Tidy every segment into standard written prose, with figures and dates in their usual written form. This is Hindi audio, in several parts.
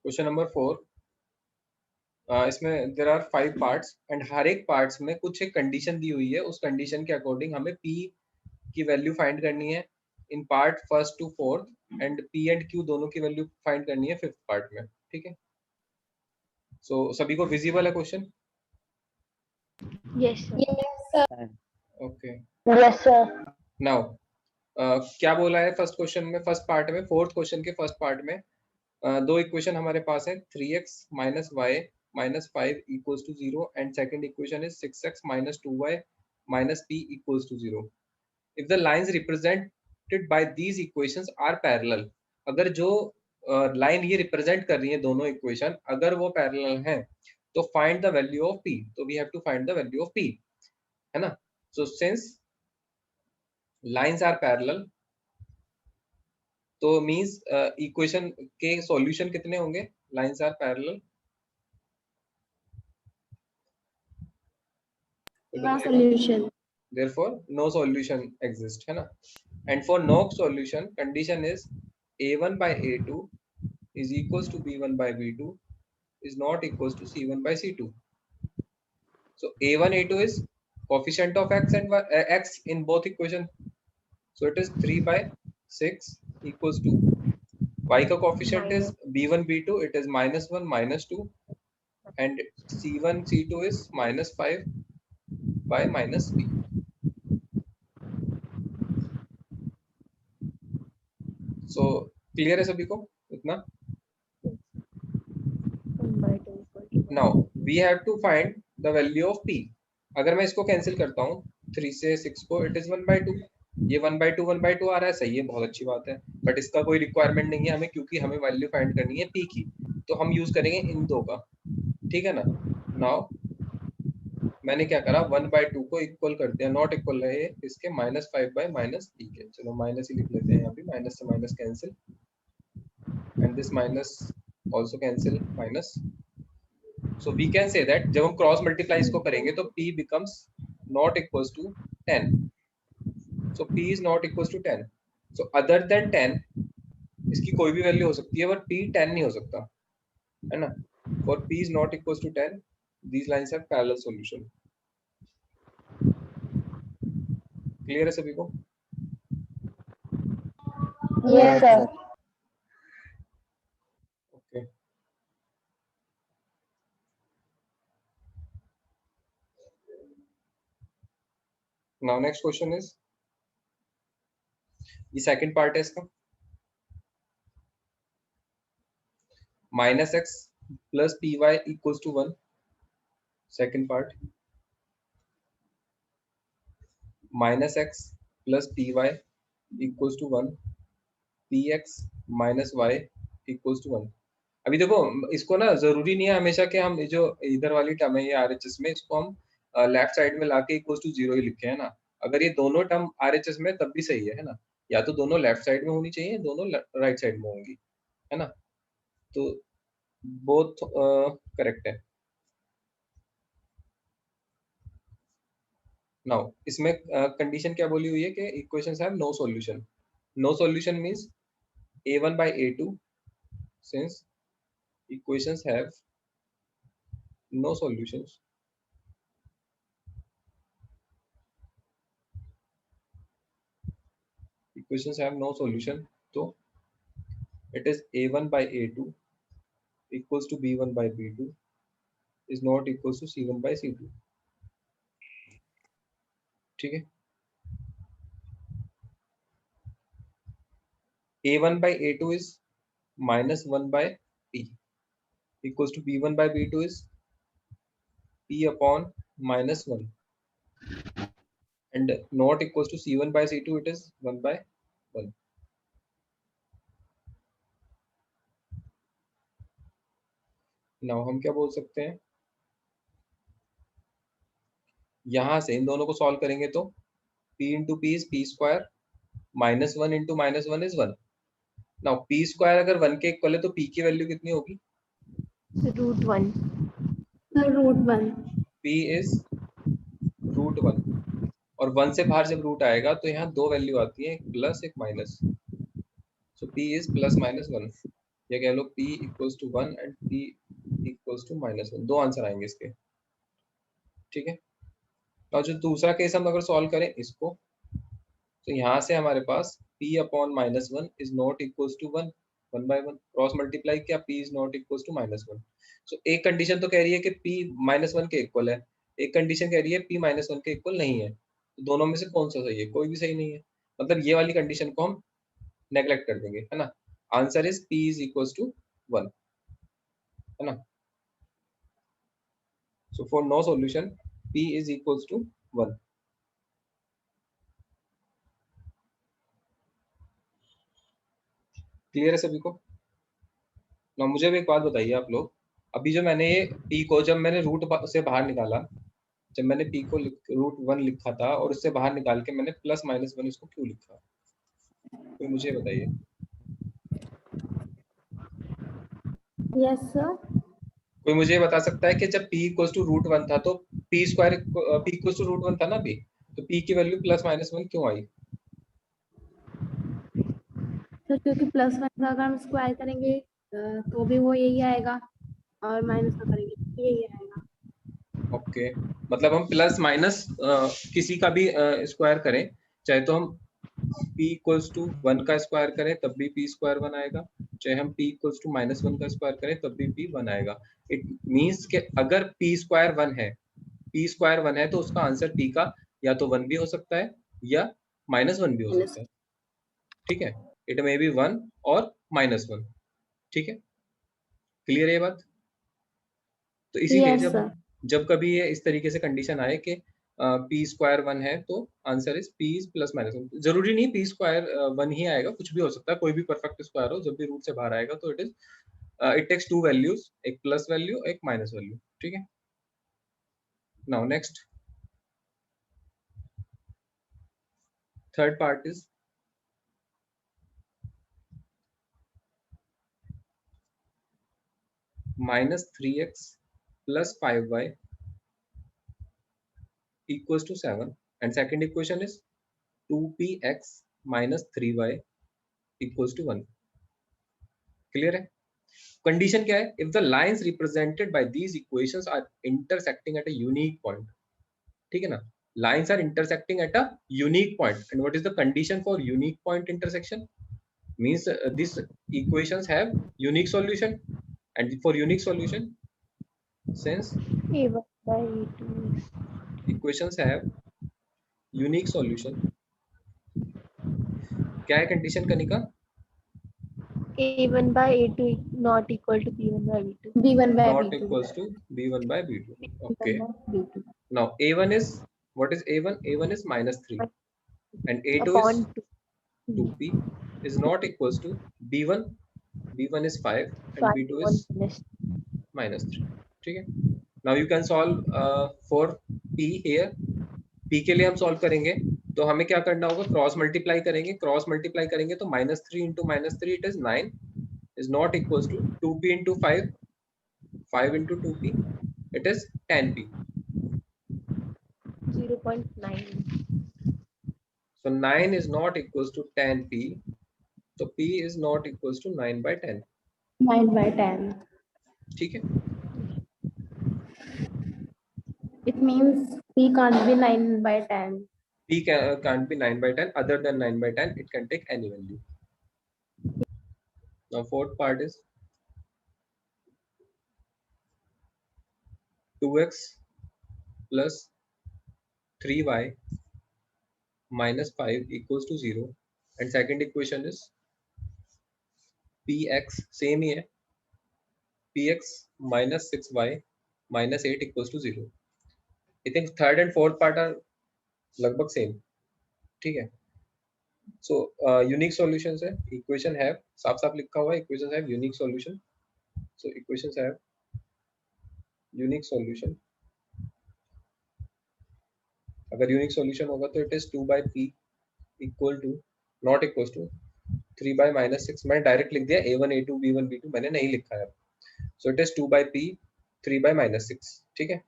क्वेश्चन नंबर 4, इसमें देर आर 5 पार्ट्स एंड हर एक पार्ट्स में कुछ एक कंडीशन दी हुई है, उस कंडीशन के अकॉर्डिंग हमें p की वैल्यू फाइंड करनी है in part first to fourth and p and q दोनों की वैल्यू फाइंड करनी है फिफ्थ पार्ट में। ठीक है, सो सभी को विजिबल है क्वेश्चन? Yes, sir. ओके, Yes, sir. नाउ क्या बोला है फर्स्ट क्वेश्चन में, फर्स्ट पार्ट में, फोर्थ क्वेश्चन के फर्स्ट पार्ट में दो इक्वेशन हमारे पास है, 3x minus Y minus 5 equals to 0 and second equation is 6x minus 2y minus p equals to 0। If the lines represented by these equations are parallel, अगर जो लाइन ये रिप्रेजेंट कर रही है दोनों इक्वेशन अगर वो पैरेलल हैं तो find the value of p, तो we have to find the value of p, है ना। So since lines are parallel तो मींस इक्वेशन के सॉल्यूशन कितने होंगे, lines are parallel, No solution. therefore no solution exists, है ना। and for no solution condition is a1 by a2 is equals to b1 by b2 is not equals to c1 by c2. so a1 a2 is coefficient of x and y, x in both equation, so it is 3 by 6 equals to y का coefficient is b1 b2, it is -1 -2 and c1 c2 is -5 by -b. so clear है सभी को इतना? 1 by 2 equal to 1. now we have to find the value of p. अगर मैं इसको कैंसिल करता हूँ 3 से 6 को, it is 1 by 2, ये 1 by 2 1 by 2 आ रहा है, सही है, बहुत अच्छी बात है, बट इसका कोई रिक्वायरमेंट नहीं है हमें क्योंकि हमें वैल्यू फाइंड करनी है p की, तो हम यूज करेंगे इन दो का। ठीक है ना। नाउ मैंने क्या करा, 1 by 2 को इक्वल कर दिया, नॉट इक्वल है इसके -5 by -p के, चलो माइनस ही लिख लेते हैं यहाँ पे, माइनस से minus cancel and this minus also cancel minus. so we can say that जब हम क्रॉस मल्टीप्लाई इसको करेंगे तो p becomes not equals to 10, so p is not equals to 10, so other than 10 इसकी कोई भी वैल्यू हो सकती है बट p 10 नहीं हो सकता, है ना। for p is not equals to 10 these lines have parallel solution. Clear है सभी को? Yes, sir. okay, now next question is, ये सेकंड पार्ट है इसका, -x plus py equals to 1, second part, -x plus py equals to 1, px minus y equals to 1। अभी देखो इसको ना जरूरी नहीं है हमेशा कि हम जो इधर वाली टर्म है ये RHS में, इसको हम लेफ्ट साइड में लाके इक्वल्स टू 0 ही लिखे, है ना। अगर ये दोनों टर्म RHS में तब भी सही है ना, या तो दोनों लेफ्ट साइड में होनी चाहिए, दोनों राइट साइड में होंगी, है ना, तो बोथ करेक्ट है। नाउ इसमें कंडीशन क्या बोली हुई है कि equations have no solution, no solution means a1 by a2 since equations have no solutions, equations have no solution, so it is a1 by a2 equals to b1 by b2 is not equals to c1 by c2। ठीक है, a1 by a2 is -1 by p equals to b1 by b2 is p upon -1 and not equals to c1 by c2, it is 1 by 1। Now हम क्या बोल सकते हैं, यहां से इन दोनों को सॉल्व करेंगे तो p into p is p square, -1 into -1 is 1। Now p square अगर 1 के इक्वल है तो p की वैल्यू कितनी होगी, √1. √1. p is √1 और 1 से बाहर जब रूट आएगा तो यहाँ दो वैल्यू आती है, एक प्लस एक माइनस, सो p is +-1, या कह लो p equals to 1 and p equals to -1, दो आंसर आएंगे इसके, ठीक है। और जो दूसरा केस हम अगर सॉल्व करें इसको, तो यहाँ से हमारे पास p upon -1 is not equals to 1, 1/1 cross multiply किया, p is not equals to -1। So एक कंडीशन तो कह रही है कि p -1 के इक्वल है, एक कंडीशन कह रही है p -1 के इक्वल नहीं है, तो दोनों में से कौन सा सही है? कोई भी सही नहीं है, मतलब ये वाली कंडीशन को हम नेग्लेक्ट कर देंगे, है ना। Answer is p is equals to 1, है ना। So for no solution p is equals to 1। Clear है सभी को ना? मुझे भी एक बात बताइए आप लोग, अभी जो मैंने ये p को जब मैंने रूट से बाहर निकाला, जब मैंने p को रूट 1 लिखा था और उससे बाहर निकाल के मैंने प्लस -1 इसको क्यों लिखा, कोई मुझे बताइए। Yes sir. कोई मुझे बता सकता है कि जब p इक्वल्स टू रूट 1 था तो p square p equals to root 1 था ना p, तो p की वैल्यू प्लस -1 क्यों आई? तो क्योंकि +1 का अगर हम स्क्वायर करेंगे तो भी वो यही आएगा, और माइनस का करेंगे तो यही आएगा। ओके, मतलब हम प्लस माइनस किसी का भी स्क्वायर करें, चाहे तो हम p इक्वल्स टू 1 का स्क्वायर करें तब भी p स्क्वायर 1 आएगा, चाहे हम p इक्वल्स टू -1 का स्क्वायर करें तब भी p 1 आएगा। इट मींस कि अगर p स्क्वायर 1 है, p स्क्वायर 1 है तो उसका आंसर p का या तो 1 भी हो सकता है या -1 भी हो सकता है, ठीक है। इट मे बी 1 और -1, ठीक है। क्लियर है ये बात? तो इसीलिए यस जब सर। जब कभी ये इस तरीके से कंडीशन आए कि p स्क्वायर 1 है तो answer is p is plus -1, जरूरी नहीं p स्क्वायर 1 ही आएगा, कुछ भी हो सकता है, कोई भी परफेक्ट स्क्वायर हो, जब भी रूट से बाहर आएगा तो इट टेक्स टू वैल्यूज, एक प्लस वैल्यू एक माइनस वैल्यू, ठीक है। Now next third part is -3x plus 5y equals to 7, and second equation is 2px minus 3y equals to 1। Clear है? कंडीशन क्या है? If the lines represented by these equations are intersecting at a unique point, ठीक है ना, lines are intersecting at a unique point, and what is the condition for unique point intersection? Means this equations have unique solution, and for unique solution, since A1 by A2 equations have unique solution, क्या है condition Kanika? A1 by A2 not equal to B1 by B2. B1 by Not B2। equals to b1 by b2, okay। B1 by B2। Now a1 is, what is a1? A1 is -3 and a2 is Upon 2. 2p is not equals to b1, b1 is 5 and 5 b2 is on -3, ठीक है। Now you can solve for p here। p के लिए हम सॉल्व करेंगे तो हमें क्या करना होगा? क्रॉस मल्टीप्लाई करेंगे, क्रॉस मल्टीप्लाई करेंगे तो -3 into -3 it is 9 is not equals to 2p into 5, 5 into 2p it is 10p, 0.9. so 9 is not equals to 10p, so p is not equals to 9 by 10, 9 by 10। ठीक है। It means P can't be 9 by 10। p can't be 9 by 10, other than 9 by 10 it can take any value। Now fourth part is 2x plus 3y minus 5 equals to 0, and second equation is px, same ही है, px minus 6y minus 8 equals to 0। I think third and fourth part are लगभग सेम, ठीक है। सो यूनिक सॉल्यूशंस है, इक्वेशन हैव, साफ साफ लिखा हुआ है equation have unique solution, so equations have unique solution. अगर यूनिक सॉल्यूशन होगा तो it is 2 by p equal to not equal to 3 by -6, मैंने डायरेक्ट लिख दिया a1 a2 b1 b2, मैंने नहीं लिखा है, so it is 2 by p 3 by -6, ठीक है।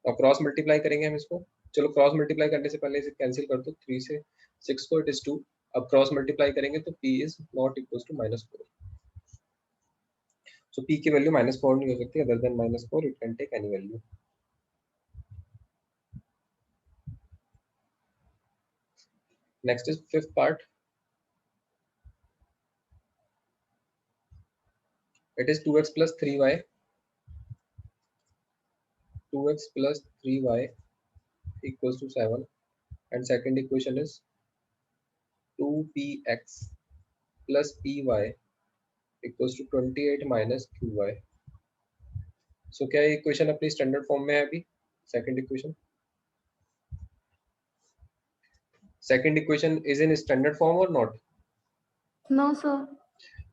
और क्रॉस मल्टीप्लाई करेंगे हम इसको, चलो क्रॉस मल्टीप्लाई करने से पहले इसे कैंसिल कर दो, 3 से 6 को इट इज 2, अब क्रॉस मल्टीप्लाई करेंगे तो p is not equal to -4, so p की वैल्यू -4 नहीं हो सकती, other than -4 it can take any value. Next is fifth part, it is 2x plus 3y, 2x plus 3y equals to 7, and second equation is 2px plus py equals to 28 minus qy। so क्या ये इक्वेशन अपनी स्टैंडर्ड फॉर्म में है अभी? Second equation is in standard form और नॉट? No sir.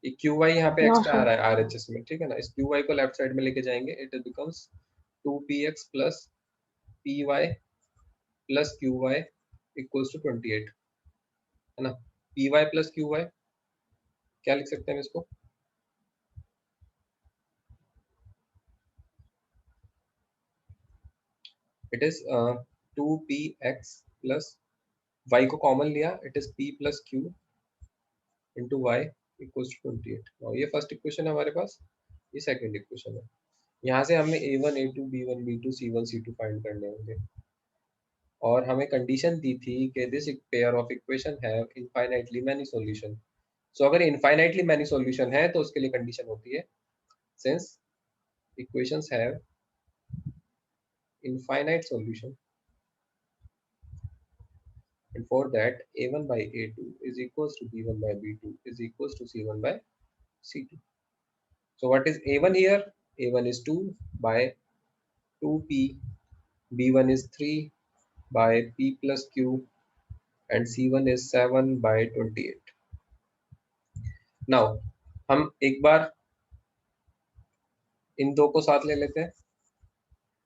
ये qy यहाँ पे No, एक्स्ट्रा आ sir. रहा है RHS में, ठीक है ना? इस qy को लेफ्ट साइड में लेके जाएंगे, it becomes 2px plus py plus qy equals to 28, है ना? py plus qy क्या लिख सकते हैं इसको? It is 2px plus y को कॉमन लिया, it is p plus q into y equals to 28। और ये फर्स्ट इक्वेशन है हमारे पास, ये सेकंड इक्वेशन है। यहाँ से हमें a1 a2 b1 b2 c1 c2 find करने होंगे, और हमें कंडीशन दी थी कि this pair of equation have infinitely many solution. So अगर इनफाइनाइटली मैनी सॉल्यूशन है तो उसके लिए कंडीशन होती है since equations have infinite solution, and for that a1 by a2 is equals to b1 by b2 is equals to c1 by c2। so what is a1 here? a1 is 2 by 2p, b1 is 3 by p plus q, and c1 is 7 by 28। now हम एक बार इन दो को साथ ले लेते हैं,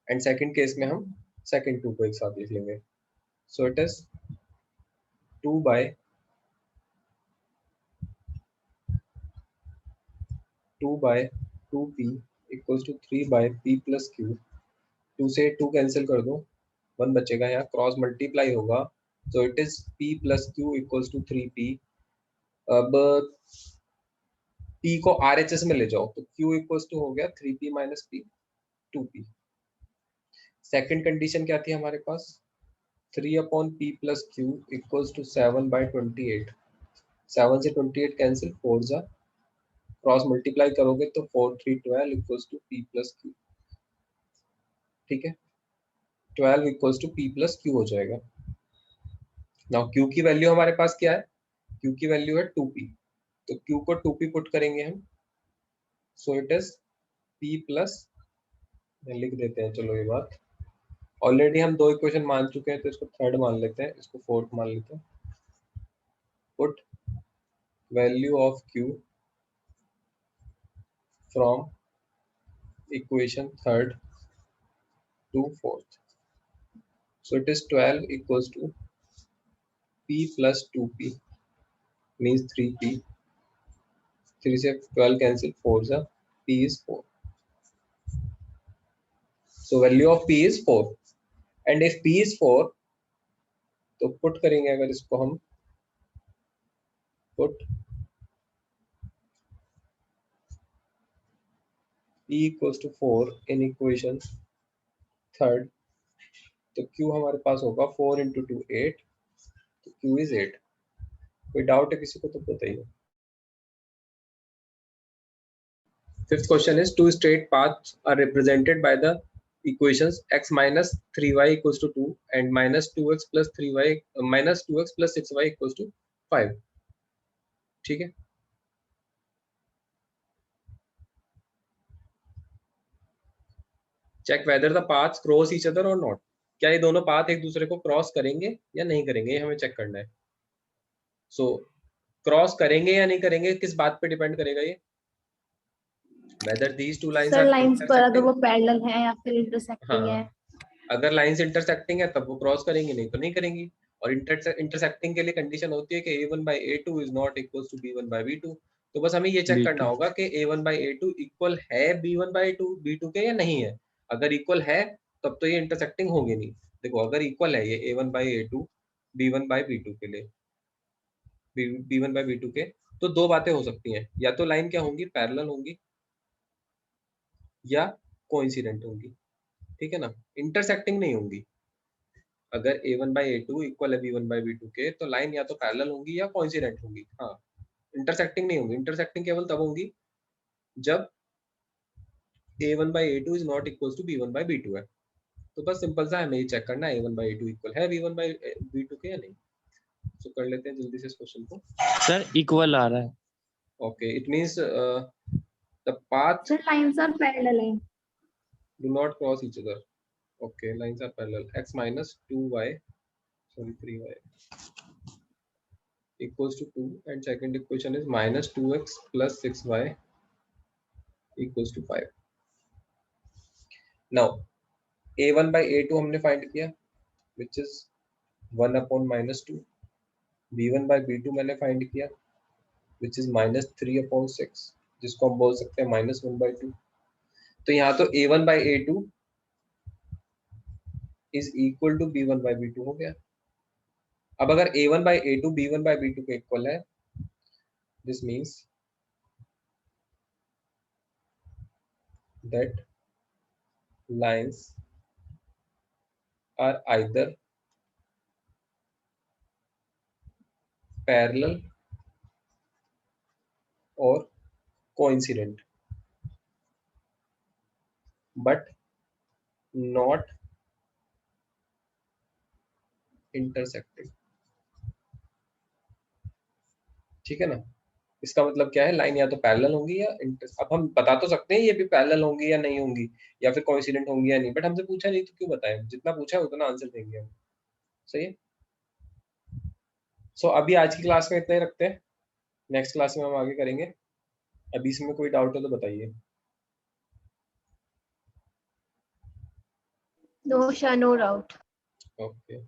एंड सेकंड केस में हम सेकंड टू को एक साथ लिख लेंगे। So it is 2 by 2p equals to 3 by p plus q। 2 से 2 कैंसिल कर दो, 1 बचेगा, यहाँ क्रॉस मल्टीप्लाई होगा, so it is p plus q equals to 3p। अब p को RHS में ले जाओ तो q equals to हो गया 3p minus p 2p। Second condition क्या थी हमारे पास? 3 upon p plus q equals to 7 by 28। 7 से 28 कैंसिल, 4 जा क्रॉस मल्टीप्लाई करोगे तो 4 3 12 equals to p plus q। ठीक है, 12 equals to p plus q हो जाएगा। नाउ q की वैल्यू हमारे पास क्या है? q की वैल्यू है 2p, तो q को 2p पुट करेंगे हम, so it is p plus, लिख देते हैं चलो ये बात, ऑलरेडी हम दो इक्वेशन मान चुके हैं तो इसको थर्ड मान लेते हैं, इसको फोर्थ मान लेते हैं। Put value of q from equation third to fourth, so it is 12 equals to p plus 2p means 3p, 3 से 12 cancel, 4 जा p is 4, so value of p is 4, and if p is 4 तो पुट करेंगे अगर इसको हम, put p equals to 4 in equation third, तो q हमारे पास होगा 4 into 2 8, तो q is 8। कोई डाउट है किसी को तो बताइए। Fifth question is two straight paths are represented by the equations x minus 3y equals to 2 and minus 2x plus 3y minus 2x plus 6y equals to 5। ठीक है, check whether the paths cross each other or not। क्या ये दोनों पाथ एक दूसरे को क्रॉस करेंगे या नहीं करेंगे, ये हमें चेक करना है। सो क्रॉस करेंगे या नहीं करेंगे किस बात पे डिपेंड करेगा ये? whether these two lines sir are lines पर अगर intersecting। वो पैरेलल है या फिर इंटरसेक्टिंग है। हाँ, अगर लाइंस इंटरसेक्टिंग है तब वो क्रॉस करेंगी, नहीं तो नहीं करेंगी। और इंटरसेक्टिंग के लिए कंडीशन होती है कि a1 by a2 is not equals to b1 by b2। तो बस हमें ये चेक करना होगा कि a1 by a2 इक्वल है b1 by b2 के या नहीं है। अगर इक्वल है तब तो ये इंटरसेक्टिंग होगी नहीं। देखो अगर इक्वल है ये a1 by a2 b1 by b2 के लिए, b1 by b2 के, तो दो बातें हो सकती हैं, या तो लाइन क्या होंगी, पैरेलल होंगी, या कोइंसिडेंट होंगी, ठीक है ना, इंटरसेक्टिंग नहीं होंगी। अगर a1 by a2 इक्वल है b1 by b2 के, तो लाइन या तो पैरेलल होंगी या कोइंसिडेंट होंगी। हाँ, इंटरसेक्टिंग नहीं होंगी। इंटरसेक्टिंग केवल तब होंगी जब a1 by a2 is not equal to b1 by b2 है। तो बस सिंपल सा हमें ये चेक करना है a1 by a2 इक्वल है b1 by b2 के या नहीं। तो कर लेते हैं जल्दी से इस क्वेश्चन को। सर इक्वल आ रहा है। Okay, it means the path sir lines are parallel है। do not cross each other. Okay, lines are parallel. X minus 2y, sorry 3y equals to 2, and second equation is minus 2x plus 6y equals to 5. Now a1 by a2 हमने फाइंड किया, which is 1 upon minus 2. b1 by b2 मैंने फाइंड किया, which is minus 3 upon 6, जिसको हम बोल सकते हैं minus 1 by 2. तो यहाँ तो a1 by a2 is equal to b1 by b2 हो गया। अब अगर a1 by a2 b1 by b2 के इक्वल है, this means that lines are either parallel or coincident, but not intersecting। ठीक है ना, इसका मतलब क्या है, लाइन या तो पैरेलल होंगी या अब हम बता तो सकते हैं ये भी पैरेलल होंगी या नहीं होंगी, या फिर कोइंसिडेंट होंगी या नहीं, बट हमसे पूछा नहीं तो क्यों बताएं, जितना पूछा है उतना आंसर देंगे हम। सही है। सो अभी आज की क्लास में इतना ही रखते हैं, नेक्स्ट क्लास में हम आगे करेंगे। अभी इसमें कोई डाउट हो तो बताइए। No, sure, no doubt. Okay.